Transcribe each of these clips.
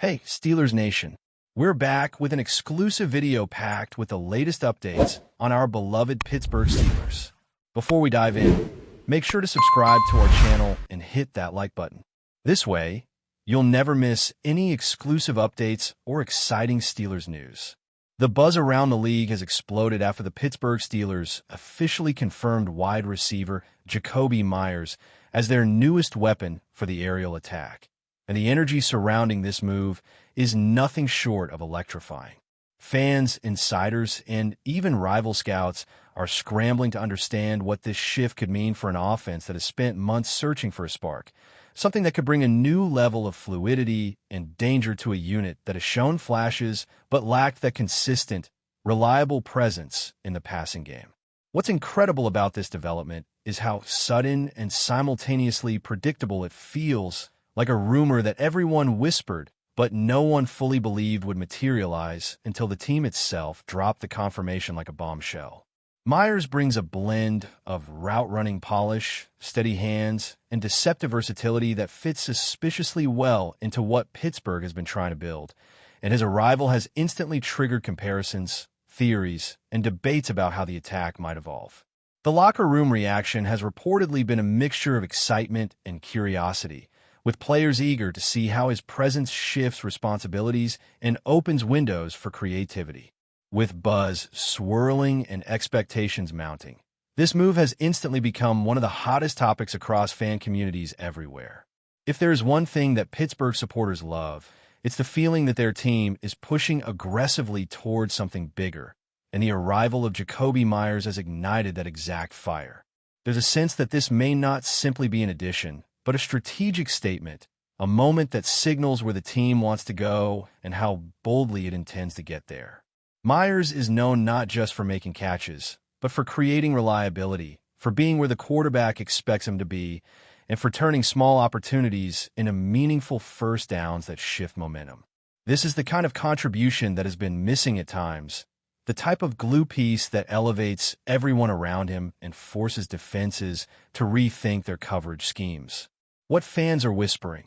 Hey, Steelers Nation. We're back with an exclusive video packed with the latest updates on our beloved Pittsburgh Steelers. Before we dive in, make sure to subscribe to our channel and hit that like button. This way, you'll never miss any exclusive updates or exciting Steelers news. The buzz around the league has exploded after the Pittsburgh Steelers officially confirmed wide receiver JAKOBI MEYERS as their newest weapon for the aerial attack. And the energy surrounding this move is nothing short of electrifying. Fans, insiders, and even rival scouts are scrambling to understand what this shift could mean for an offense that has spent months searching for a spark, something that could bring a new level of fluidity and danger to a unit that has shown flashes but lacked that consistent, reliable presence in the passing game. What's incredible about this development is how sudden and simultaneously predictable it feels, like a rumor that everyone whispered but no one fully believed would materialize until the team itself dropped the confirmation like a bombshell. MEYERS brings a blend of route-running polish, steady hands, and deceptive versatility that fits suspiciously well into what Pittsburgh has been trying to build, and his arrival has instantly triggered comparisons, theories, and debates about how the attack might evolve. The locker room reaction has reportedly been a mixture of excitement and curiosity, with players eager to see how his presence shifts responsibilities and opens windows for creativity. With buzz swirling and expectations mounting, this move has instantly become one of the hottest topics across fan communities everywhere. If there is one thing that Pittsburgh supporters love, it's the feeling that their team is pushing aggressively towards something bigger, and the arrival of JAKOBI MEYERS has ignited that exact fire. There's a sense that this may not simply be an addition, but a strategic statement, a moment that signals where the team wants to go and how boldly it intends to get there. MEYERS is known not just for making catches, but for creating reliability, for being where the quarterback expects him to be, and for turning small opportunities into meaningful first downs that shift momentum. This is the kind of contribution that has been missing at times, the type of glue piece that elevates everyone around him and forces defenses to rethink their coverage schemes. What fans are whispering,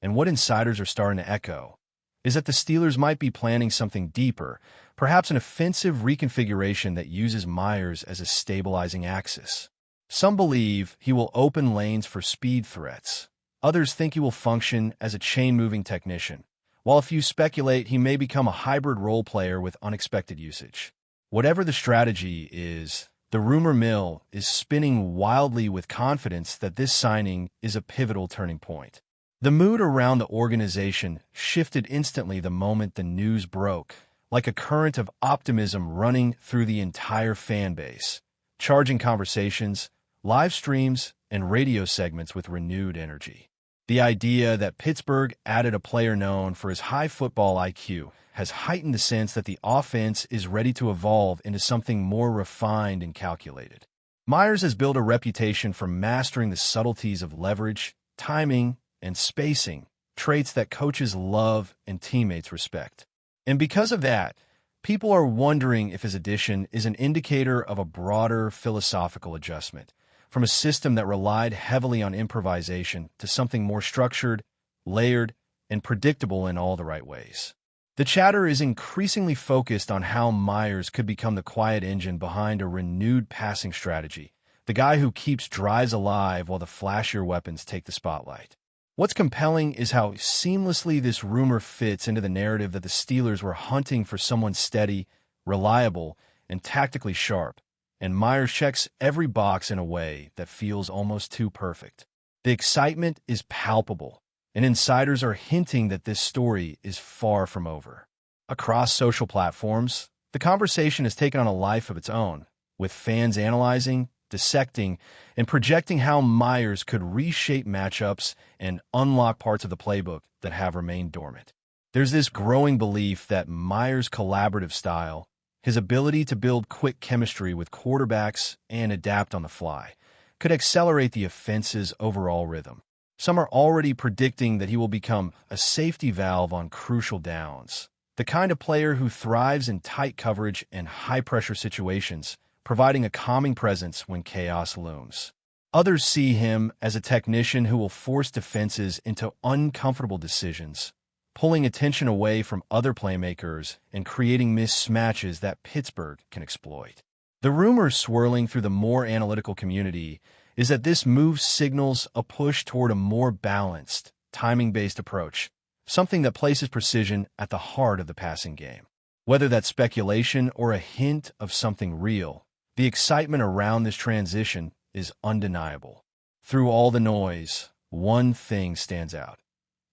and what insiders are starting to echo, is that the Steelers might be planning something deeper, perhaps an offensive reconfiguration that uses MEYERS as a stabilizing axis. Some believe he will open lanes for speed threats. Others think he will function as a chain-moving technician, while a few speculate he may become a hybrid role player with unexpected usage. Whatever the strategy is, the rumor mill is spinning wildly with confidence that this signing is a pivotal turning point. The mood around the organization shifted instantly the moment the news broke, like a current of optimism running through the entire fan base, charging conversations, live streams, and radio segments with renewed energy. The idea that Pittsburgh added a player known for his high football IQ has heightened the sense that the offense is ready to evolve into something more refined and calculated. MEYERS has built a reputation for mastering the subtleties of leverage, timing, and spacing, traits that coaches love and teammates respect. And because of that, people are wondering if his addition is an indicator of a broader philosophical adjustment, from a system that relied heavily on improvisation to something more structured, layered, and predictable in all the right ways. The chatter is increasingly focused on how MEYERS could become the quiet engine behind a renewed passing strategy, the guy who keeps drives alive while the flashier weapons take the spotlight. What's compelling is how seamlessly this rumor fits into the narrative that the Steelers were hunting for someone steady, reliable, and tactically sharp, and MEYERS checks every box in a way that feels almost too perfect. The excitement is palpable, and insiders are hinting that this story is far from over. Across social platforms, the conversation has taken on a life of its own, with fans analyzing, dissecting, and projecting how MEYERS could reshape matchups and unlock parts of the playbook that have remained dormant. There's this growing belief that MEYERS' collaborative style, his ability to build quick chemistry with quarterbacks and adapt on the fly, could accelerate the offense's overall rhythm. Some are already predicting that he will become a safety valve on crucial downs, the kind of player who thrives in tight coverage and high-pressure situations, providing a calming presence when chaos looms. Others see him as a technician who will force defenses into uncomfortable decisions, pulling attention away from other playmakers and creating mismatches that Pittsburgh can exploit. The rumor swirling through the more analytical community is that this move signals a push toward a more balanced, timing-based approach, something that places precision at the heart of the passing game. Whether that's speculation or a hint of something real, the excitement around this transition is undeniable. Through all the noise, one thing stands out.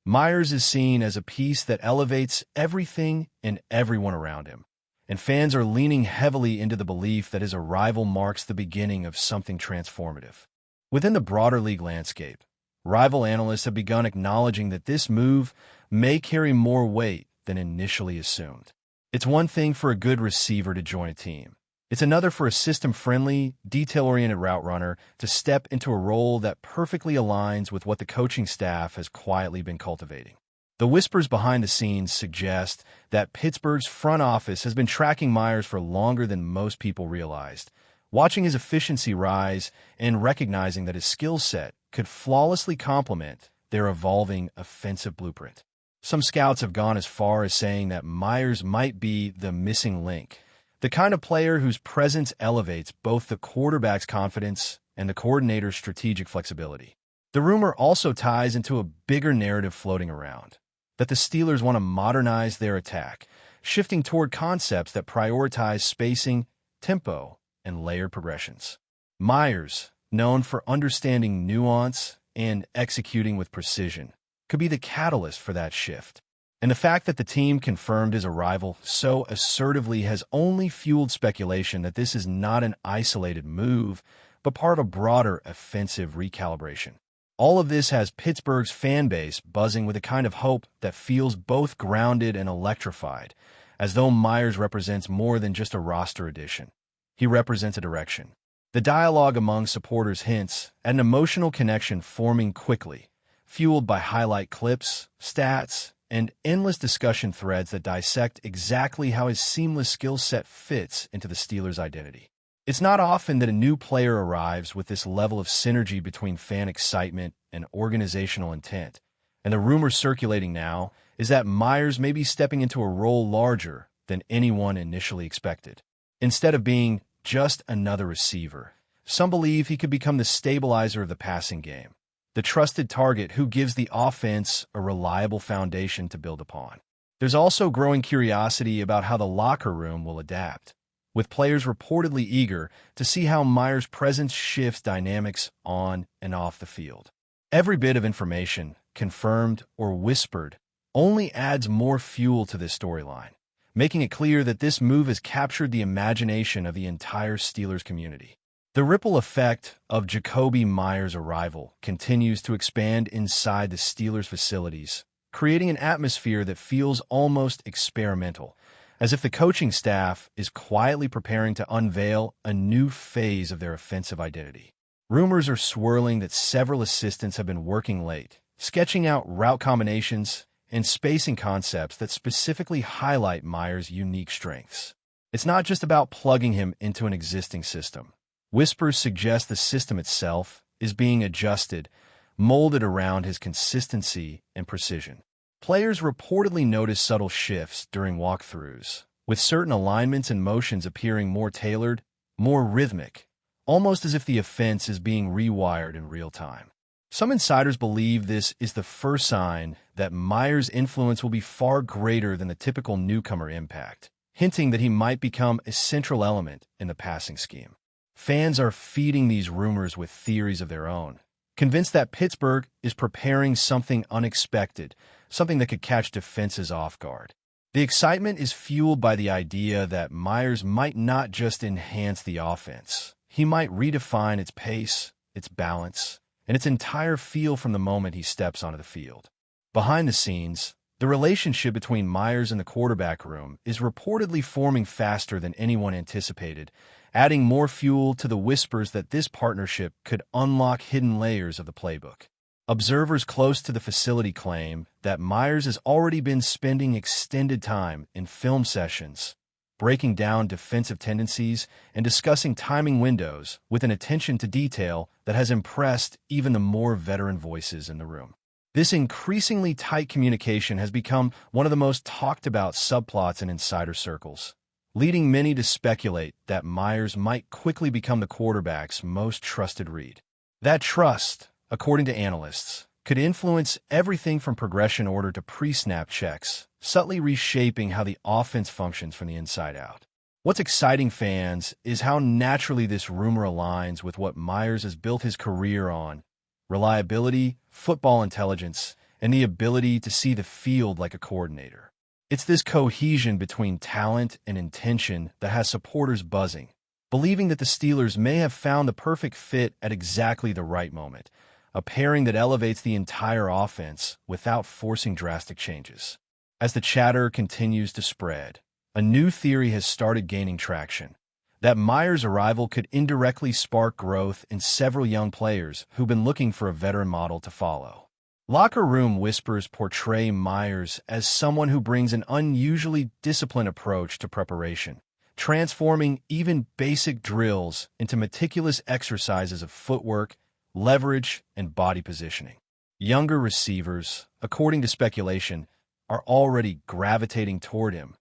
Meyers is seen as a piece that elevates everything and everyone around him, and fans are leaning heavily into the belief that his arrival marks the beginning of something transformative. Within the broader league landscape, rival analysts have begun acknowledging that this move may carry more weight than initially assumed. It's one thing for a good receiver to join a team. It's another for a system-friendly, detail-oriented route runner to step into a role that perfectly aligns with what the coaching staff has quietly been cultivating. The whispers behind the scenes suggest that Pittsburgh's front office has been tracking Meyers for longer than most people realized, watching his efficiency rise and recognizing that his skill set could flawlessly complement their evolving offensive blueprint. Some scouts have gone as far as saying that Meyers might be the missing link, the kind of player whose presence elevates both the quarterback's confidence and the coordinator's strategic flexibility. The rumor also ties into a bigger narrative floating around, that the Steelers want to modernize their attack, shifting toward concepts that prioritize spacing, tempo, and layered progressions. Meyers, known for understanding nuance and executing with precision, could be the catalyst for that shift. And the fact that the team confirmed his arrival so assertively has only fueled speculation that this is not an isolated move, but part of a broader offensive recalibration. All of this has Pittsburgh's fan base buzzing with a kind of hope that feels both grounded and electrified, as though Meyers represents more than just a roster addition. He represents a direction. The dialogue among supporters hints at an emotional connection forming quickly, fueled by highlight clips, stats, and endless discussion threads that dissect exactly how his seamless skill set fits into the Steelers' identity. It's not often that a new player arrives with this level of synergy between fan excitement and organizational intent, and the rumor circulating now is that Meyers may be stepping into a role larger than anyone initially expected. Instead of being just another receiver, some believe he could become the stabilizer of the passing game, the trusted target who gives the offense a reliable foundation to build upon. There's also growing curiosity about how the locker room will adapt, with players reportedly eager to see how Meyers' presence shifts dynamics on and off the field. Every bit of information, confirmed or whispered, only adds more fuel to this storyline, making it clear that this move has captured the imagination of the entire Steelers community. The ripple effect of JAKOBI Meyers' arrival continues to expand inside the Steelers' facilities, creating an atmosphere that feels almost experimental, as if the coaching staff is quietly preparing to unveil a new phase of their offensive identity. Rumors are swirling that several assistants have been working late, sketching out route combinations and spacing concepts that specifically highlight Meyers' unique strengths. It's not just about plugging him into an existing system. Whispers suggest the system itself is being adjusted, molded around his consistency and precision. Players reportedly notice subtle shifts during walkthroughs, with certain alignments and motions appearing more tailored, more rhythmic, almost as if the offense is being rewired in real time. Some insiders believe this is the first sign that Meyers' influence will be far greater than the typical newcomer impact, hinting that he might become a central element in the passing scheme. Fans are feeding these rumors with theories of their own, convinced that Pittsburgh is preparing something unexpected, something that could catch defenses off guard. The excitement is fueled by the idea that Meyers might not just enhance the offense. He might redefine its pace, its balance, and its entire feel from the moment he steps onto the field. Behind the scenes, the relationship between Meyers and the quarterback room is reportedly forming faster than anyone anticipated, adding more fuel to the whispers that this partnership could unlock hidden layers of the playbook. Observers close to the facility claim that Meyers has already been spending extended time in film sessions, breaking down defensive tendencies and discussing timing windows with an attention to detail that has impressed even the more veteran voices in the room. This increasingly tight communication has become one of the most talked about subplots in insider circles, leading many to speculate that Meyers might quickly become the quarterback's most trusted read. That trust, according to analysts, could influence everything from progression order to pre-snap checks, subtly reshaping how the offense functions from the inside out. What's exciting fans is how naturally this rumor aligns with what Meyers has built his career on: reliability, football intelligence, and the ability to see the field like a coordinator. It's this cohesion between talent and intention that has supporters buzzing, believing that the Steelers may have found the perfect fit at exactly the right moment, a pairing that elevates the entire offense without forcing drastic changes. As the chatter continues to spread, a new theory has started gaining traction: that Meyers' arrival could indirectly spark growth in several young players who've been looking for a veteran model to follow. Locker room whispers portray Meyers as someone who brings an unusually disciplined approach to preparation, transforming even basic drills into meticulous exercises of footwork, leverage, and body positioning. Younger receivers, according to speculation, are already gravitating toward him,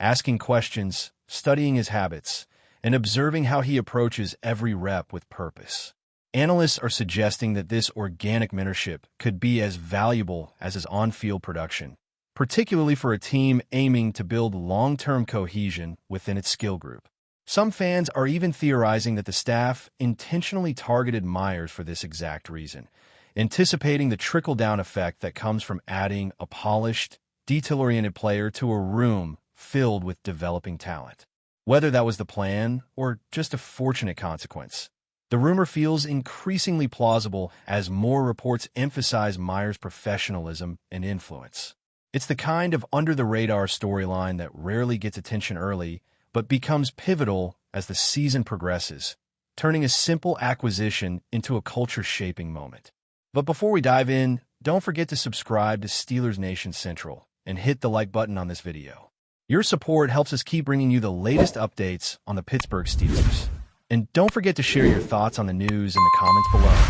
asking questions, studying his habits, and observing how he approaches every rep with purpose. Analysts are suggesting that this organic mentorship could be as valuable as his on-field production, particularly for a team aiming to build long-term cohesion within its skill group. Some fans are even theorizing that the staff intentionally targeted Meyers for this exact reason, anticipating the trickle-down effect that comes from adding a polished, detail-oriented player to a room filled with developing talent. Whether that was the plan or just a fortunate consequence, the rumor feels increasingly plausible as more reports emphasize Meyers' professionalism and influence. It's the kind of under-the-radar storyline that rarely gets attention early, but becomes pivotal as the season progresses, turning a simple acquisition into a culture-shaping moment. But before we dive in, don't forget to subscribe to Steelers Nation Central and hit the like button on this video. Your support helps us keep bringing you the latest updates on the Pittsburgh Steelers. And don't forget to share your thoughts on the news in the comments below.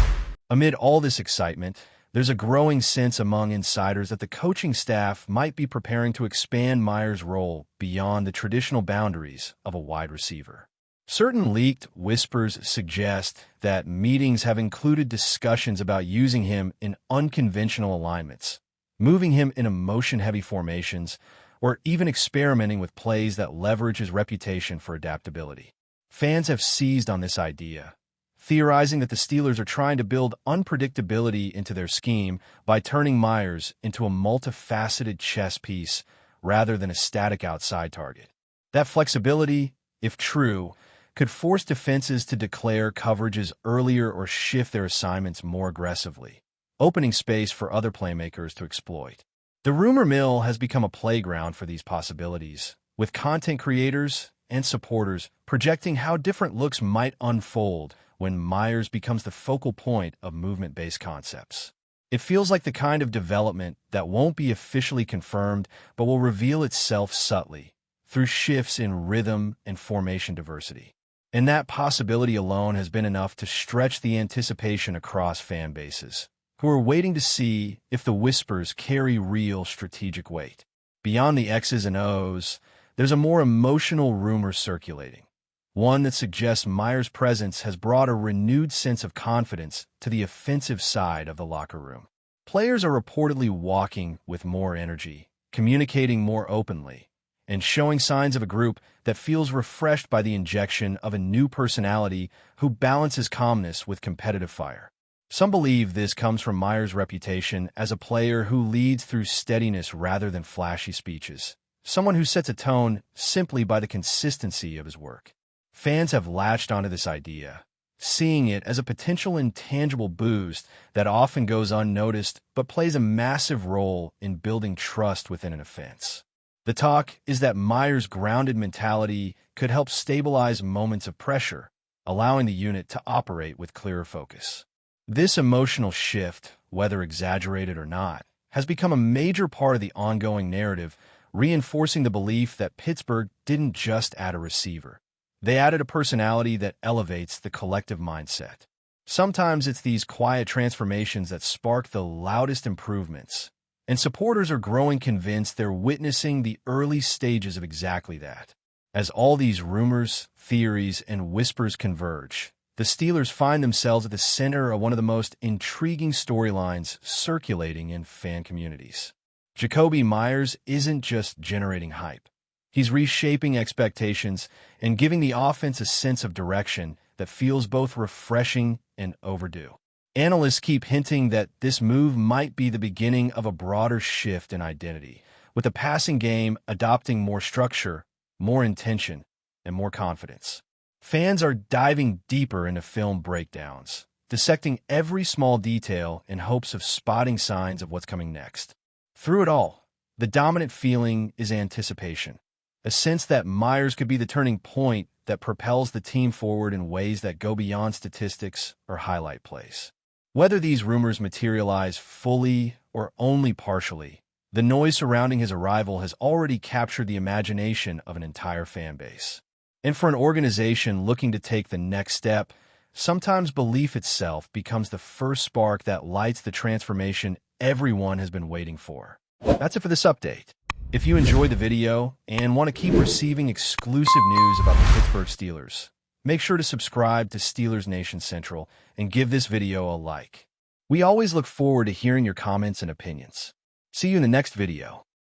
Amid all this excitement, there's a growing sense among insiders that the coaching staff might be preparing to expand Meyers' role beyond the traditional boundaries of a wide receiver. Certain leaked whispers suggest that meetings have included discussions about using him in unconventional alignments, moving him in motion-heavy formations, or even experimenting with plays that leverage his reputation for adaptability. Fans have seized on this idea, theorizing that the Steelers are trying to build unpredictability into their scheme by turning Meyers into a multifaceted chess piece rather than a static outside target. That flexibility, if true, could force defenses to declare coverages earlier or shift their assignments more aggressively, opening space for other playmakers to exploit. The rumor mill has become a playground for these possibilities, with content creators and supporters projecting how different looks might unfold when Meyers becomes the focal point of movement-based concepts. It feels like the kind of development that won't be officially confirmed but will reveal itself subtly through shifts in rhythm and formation diversity. And that possibility alone has been enough to stretch the anticipation across fan bases, who are waiting to see if the whispers carry real strategic weight. Beyond the X's and O's, there's a more emotional rumor circulating, one that suggests Meyers' presence has brought a renewed sense of confidence to the offensive side of the locker room. Players are reportedly walking with more energy, communicating more openly, and showing signs of a group that feels refreshed by the injection of a new personality who balances calmness with competitive fire. Some believe this comes from Meyers' reputation as a player who leads through steadiness rather than flashy speeches, someone who sets a tone simply by the consistency of his work. Fans have latched onto this idea, seeing it as a potential intangible boost that often goes unnoticed but plays a massive role in building trust within an offense. The talk is that Meyers' grounded mentality could help stabilize moments of pressure, allowing the unit to operate with clearer focus. This emotional shift, whether exaggerated or not, has become a major part of the ongoing narrative, reinforcing the belief that Pittsburgh didn't just add a receiver. They added a personality that elevates the collective mindset. Sometimes it's these quiet transformations that spark the loudest improvements, and supporters are growing convinced they're witnessing the early stages of exactly that. As all these rumors, theories, and whispers converge, the Steelers find themselves at the center of one of the most intriguing storylines circulating in fan communities. JAKOBI MEYERS isn't just generating hype. He's reshaping expectations and giving the offense a sense of direction that feels both refreshing and overdue. Analysts keep hinting that this move might be the beginning of a broader shift in identity, with the passing game adopting more structure, more intention, and more confidence. Fans are diving deeper into film breakdowns, dissecting every small detail in hopes of spotting signs of what's coming next. Through it all, the dominant feeling is anticipation, a sense that MEYERS could be the turning point that propels the team forward in ways that go beyond statistics or highlight plays. Whether these rumors materialize fully or only partially, the noise surrounding his arrival has already captured the imagination of an entire fan base. And for an organization looking to take the next step, sometimes belief itself becomes the first spark that lights the transformation everyone has been waiting for. That's it for this update. If you enjoyed the video and want to keep receiving exclusive news about the Pittsburgh Steelers, make sure to subscribe to Steelers Nation Central and give this video a like. We always look forward to hearing your comments and opinions. See you in the next video.